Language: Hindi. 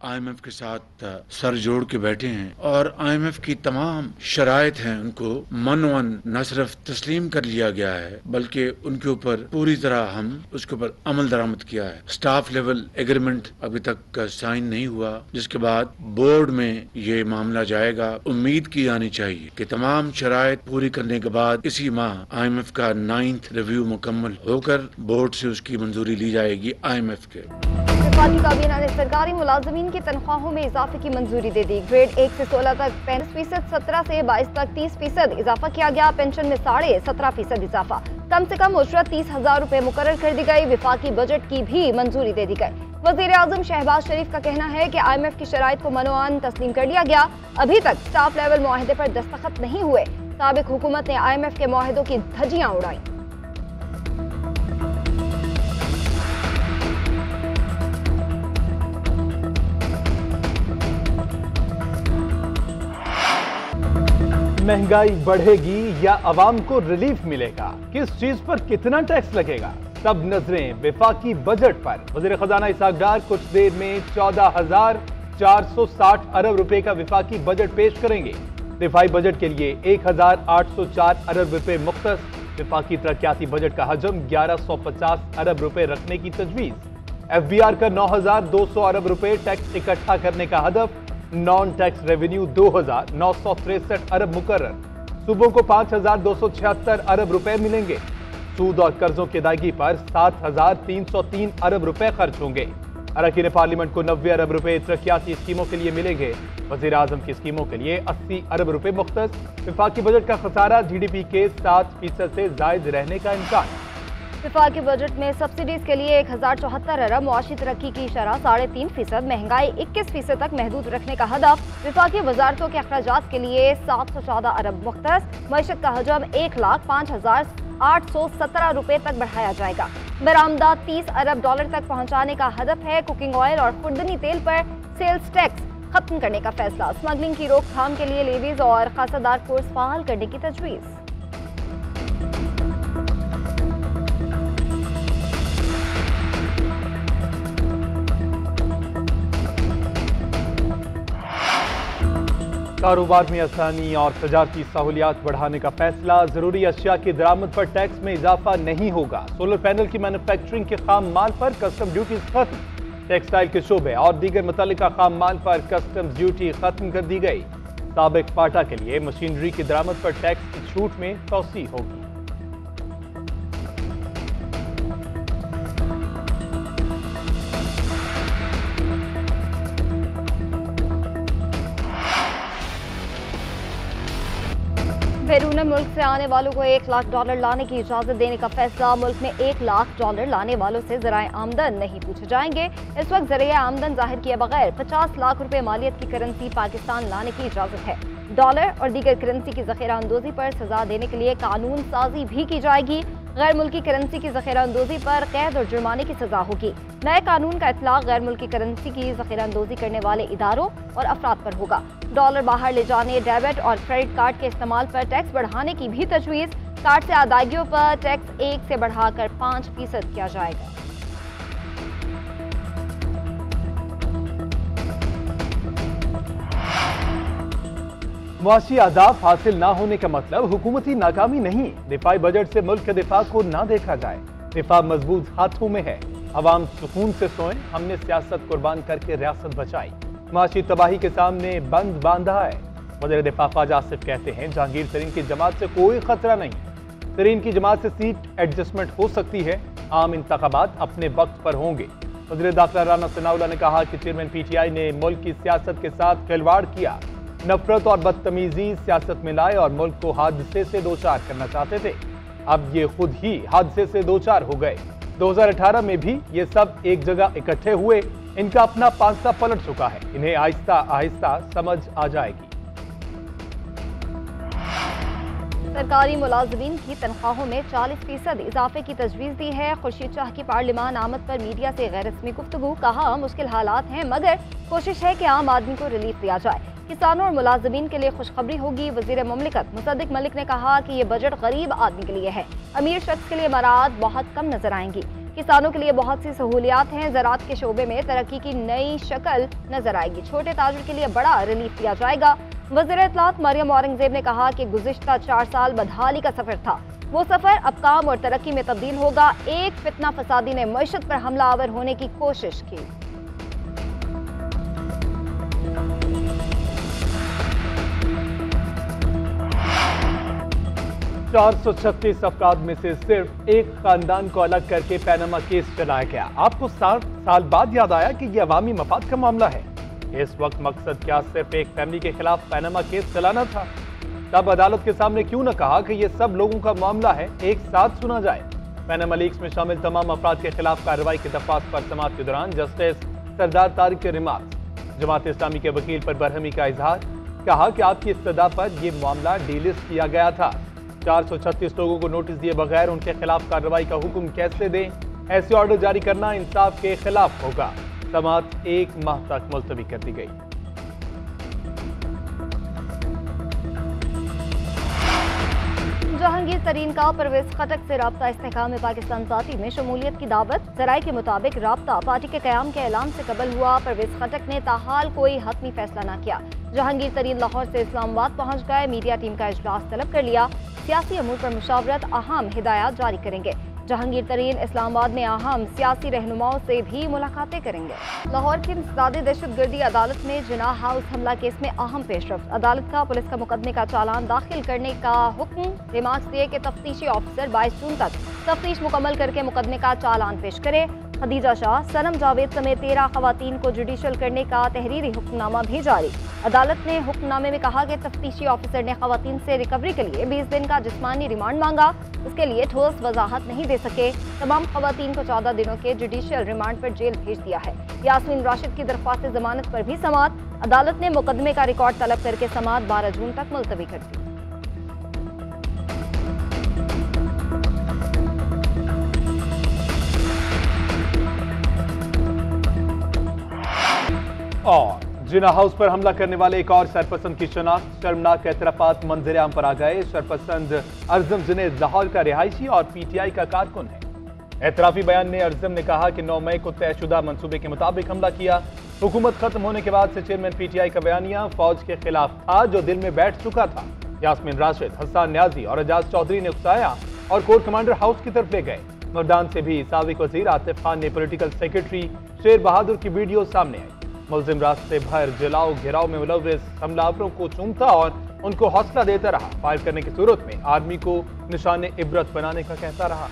IMF के साथ सर जोड़ के बैठे हैं और IMF की तमाम शराइत हैं उनको मन न सिर्फ तस्लीम कर लिया गया है बल्कि उनके ऊपर पूरी तरह हम उसके ऊपर अमल दरामद किया है। स्टाफ लेवल एग्रीमेंट अभी तक साइन नहीं हुआ, जिसके बाद बोर्ड में ये मामला जाएगा। उम्मीद की जानी चाहिए कि तमाम शराइत पूरी करने के बाद इसी माह IMF का 9th रिव्यू मुकम्मल होकर बोर्ड से उसकी मंजूरी ली जाएगी IMF के। वफाकी काबीना ने सरकारी मुलाजमीन की तनख्वाहों में इजाफे की मंजूरी दे दी। ग्रेड 1 से 16 तक 35%, 17 से 22 तक 30% इजाफा किया गया। पेंशन में 17.5% इजाफा। कम से कम उजरत 30,000 रुपए मुकर्रर कर दी गई। वफाकी बजट की भी मंजूरी दे दी गई। वजीर आजम शहबाज शरीफ का कहना है कि IMF की शराइत को मनोआन तस्लीम कर लिया गया। अभी तक स्टाफ लेवल मुआहदे पर दस्तखत नहीं हुए। साबिक हुकूमत ने IMF के मुआहदों की धज्जियां उड़ाई। महंगाई बढ़ेगी या आवाम को रिलीफ मिलेगा, किस चीज पर कितना टैक्स लगेगा, सब नजरें वफाकी बजट पर। वजीर खजाना इसहाक डार कुछ देर में 14,460 अरब रुपए का वफाकी बजट पेश करेंगे। दिफाई बजट के लिए 1,804 अरब रुपए मुख्तस। वफाकी तरक्याती बजट का हजम 1,150 अरब रुपए रखने की तजवीज। FBR का 9,200 अरब रुपए टैक्स इकट्ठा करने का हदफ। नॉन टैक्स रेवेन्यू 2,963 अरब मुकर्रर। सूबों को 5,276 अरब रुपए मिलेंगे। सूद और कर्जों की अदायगी पर 7,303 अरब रुपए खर्च होंगे। अरकान पार्लियामेंट को 90 अरब रुपए तरक्याती स्कीमों के लिए मिलेंगे। वजीर आजम की स्कीमों के लिए 80 अरब रुपए मुख्तस। वफाकी बजट का खसारा GDP के 7% से जायद रहने का इम्कान। वफाकी बजट में सब्सिडीज के लिए 1,074 अरब, मुआशी तरक्की की शरह 3.5%, महंगाई 21% तक महदूद रखने का हदफ। वफाकी वजारतों के अखराजात के लिए 714 अरब मुख्तस। मईशत का हजम 1,05,817 रुपए तक बढ़ाया जाएगा। बरामदात 30 अरब डॉलर तक पहुंचाने का हदफ है। कुकिंग ऑयल और खुर्दनी तेल पर सेल्स टैक्स खत्म करने का फैसला। स्मगलिंग की रोकथाम के लिए लेवीज और खासादार फोर्स फाल करने की तजवीज़। कारोबार में आसानी और तजारती सहूलियात बढ़ाने का फैसला। जरूरी अशिया की दरामद पर टैक्स में इजाफा नहीं होगा। सोलर पैनल की मैन्युफैक्चरिंग के खाम माल पर कस्टम ड्यूटी खत्म। टेक्सटाइल के शोबे और दीगर मुतल्लिका खाम माल पर कस्टम्स ड्यूटी खत्म कर दी गई। साबिक पाटा के लिए मशीनरी की दरामद पर टैक्स की छूट में तौसी होगी। बैरून मुल्क से आने वालों को $1 लाख लाने की इजाजत देने का फैसला। मुल्क में $1 लाख लाने वालों से ज़राए आमदन नहीं पूछे जाएंगे। इस वक्त ज़रिए आमदन जाहिर किए बगैर 50 लाख रुपए मालियत की करेंसी पाकिस्तान लाने की इजाजत है। डॉलर और दीगर करेंसी की ज़ख़ीरा अंदोज़ी पर सजा देने के लिए कानून साजी भी की जाएगी। गैर मुल्की करेंसी की ज़ख़ीरा अंदोज़ी पर कैद और जुर्माने की सजा होगी। नए कानून का इतलाक़ गैर मुल्की करेंसी की ज़ख़ीरा अंदोज़ी करने वाले इदारों और अफराद पर होगा। डॉलर बाहर ले जाने, डेबिट और क्रेडिट कार्ड के इस्तेमाल पर टैक्स बढ़ाने की भी तजवीज़। कार्ड से अदायगियों पर टैक्स 1 से बढ़ाकर 5% किया जाएगा। मुआशी अहदाफ हासिल ना होने का मतलब हुकूमती नाकामी नहीं। दिफाई बजट से मुल्क के दिफा को ना देखा जाए। दिफा मजबूत हाथों में है। अवाम सुकून से सोएं। हमने सियासत कुर्बान करके रियासत बचाई। मुआशी तबाही के सामने बंद बांधा है। वज़ीर दिफा ख्वाजा आसिफ कहते हैं जहांगीर तरीन की जमात से कोई खतरा नहीं। तरीन की जमात से सीट एडजस्टमेंट हो सकती है। आम इंतखाबात अपने वक्त पर होंगे। वज़ीर दाखिला राना सनाउल्लाह ने कहा कि चेयरमैन PTI ने मुल्क की सियासत के साथ खिलवाड़ किया। नफरत और बदतमीजी सियासत में लाए और मुल्क को हादसे से दो चार करना चाहते थे। अब ये खुद ही हादसे से दो चार हो गए। 2018 में भी ये सब एक जगह इकट्ठे हुए। इनका अपना पांसा पलट चुका है। इन्हें आहिस्ता आहिस्ता समझ आ जाएगी। सरकारी मुलाजमीन की तनख्वाहों में 40% इजाफे की तजवीज़ दी है। खुर्शीद शाह की पार्लियामान आमद पर मीडिया से गैर रस्मी गुफ्तगू। कहा मुश्किल हालात हैं मगर कोशिश है कि आम आदमी को रिलीफ दिया जाए। किसानों और मुलाजमीन के लिए खुशखबरी होगी। वजीर मुमलिकत मुसद्दिक मलिक ने कहा कि ये बजट गरीब आदमी के लिए है। अमीर शख्स के लिए मराद बहुत कम नजर आएंगी। किसानों के लिए बहुत सी सहूलियात हैं। ज़राअत के शोबे में तरक्की की नई शक्ल नजर आएगी। छोटे ताजिर के लिए बड़ा रिलीफ दिया जाएगा। वज़ीर इत्तलात मरियम औरंगजेब ने कहा कि गुज़िश्ता 4 साल बदहाली का सफर था, वो सफर अब काम और तरक्की में तब्दील होगा। एक फितना फसादी ने मईशत पर हमला आवर होने की कोशिश की। 436 अफराद में से सिर्फ एक खानदान को अलग करके पैनामा केस चलाया गया। आपको 60 साल बाद याद आया कि यह अवामी मफाद का मामला है। इस वक्त मकसद क्या सिर्फ एक फैमिली के खिलाफ पैनामा केस चलाना था? तब अदालत के सामने क्यों न कहा कि यह सब लोगों का मामला है, एक साथ सुना जाए। पैनामा लीक्स में शामिल तमाम अफराद के खिलाफ कार्रवाई की दरख्वास्त पर समाअत के दौरान जस्टिस सरदार तारिक के रिमार्क्स। जमात इस्लामी के वकील पर बरहमी का इजहार, कहा कि आपकी इस्तदा पर यह मामला डीलिस्ट किया गया था। 436 लोगों को नोटिस दिए बगैर उनके खिलाफ कार्रवाई का हुक्म कैसे दें? ऐसे ऑर्डर जारी करना इंसाफ के खिलाफ होगा। समाअत 1 माह तक मुलतवी कर दी गई। जहांगीर तरीन का परवेज खटक से राब्ता इस्तेहकाम पाकिस्तान पार्टी में शमूलियत की दावत। जराये के मुताबिक राब्ता पार्टी के क़याम के ऐलान से कबल हुआ। परवेज खटक ने ताहाल कोई हतमी फैसला न किया। जहांगीर तरीन लाहौर से इस्लामाबाद पहुंच गए। मीडिया टीम का इजलास तलब कर लिया। सियासी अमूर पर मुशावरत, अहम हिदायत जारी करेंगे। जहांगीर तरीन इस्लामाबाद में अहम सियासी रहनुमाओं से भी मुलाकातें करेंगे। लाहौर की इंसदादी दहशतगर्दी अदालत में जिनाह हाउस हमला केस में अहम पेशरफ्त। अदालत का पुलिस का मुकदमे का चालान दाखिल करने का हुक्म। रिमार्क्स दिए कि तफ्तीशी ऑफिसर 22 जून तक तफ्तीश मुकम्मल करके मुकदमे का चालान पेश करे। खदीजा शाह, सनम जावेद समेत 13 खवातीन को जुडिशल करने का तहरीरी हुक्मनामा भी जारी। अदालत ने हुक्मनामे में कहा कि तफ्तीशी ऑफिसर ने खवातीन से रिकवरी के लिए 20 दिन का जिस्मानी रिमांड मांगा, उसके लिए ठोस वजाहत नहीं दे सके। तमाम खवातीन को 14 दिनों के जुडिशियल रिमांड पर जेल भेज दिया है। यास्मीन राशिद की दरख्वास्त जमानत पर भी समाअत। अदालत ने मुकदमे का रिकॉर्ड तलब करके समाअत 12 जून तक मुलतवी कर दी। और जिना हाउस पर हमला करने वाले एक और सरपसंद की शनाख्त। शर्मनाक एतराफात मंजर आम पर आ गए। सरपसंद अर्जम जुनैद लाहौर का रिहायशी और PTI का कारकुन है। एतराफी बयान में अर्जम ने कहा कि 9 मई को तयशुदा मंसूबे के मुताबिक हमला किया। हुकूमत खत्म होने के बाद से चेयरमैन PTI का बयानिया फौज के खिलाफ था, जो दिल में बैठ चुका था। यास्मीन राशिद, हसन न्याजी और एजाज चौधरी ने उकसाया और कोर कमांडर हाउस की तरफ ले गए। मर्दान से भी साबिक वजीर आतिफ खान ने पॉलिटिकल सेक्रेटरी शेर बहादुर की वीडियो सामने आई। मुल्जिम रास्ते भर जलाओ घेराव में मुलव्विस हमलावरों को चूमता और उनको हौसला देता रहा। फायर करने की सूरत में आर्मी को निशाने इबरत बनाने का कहता रहा।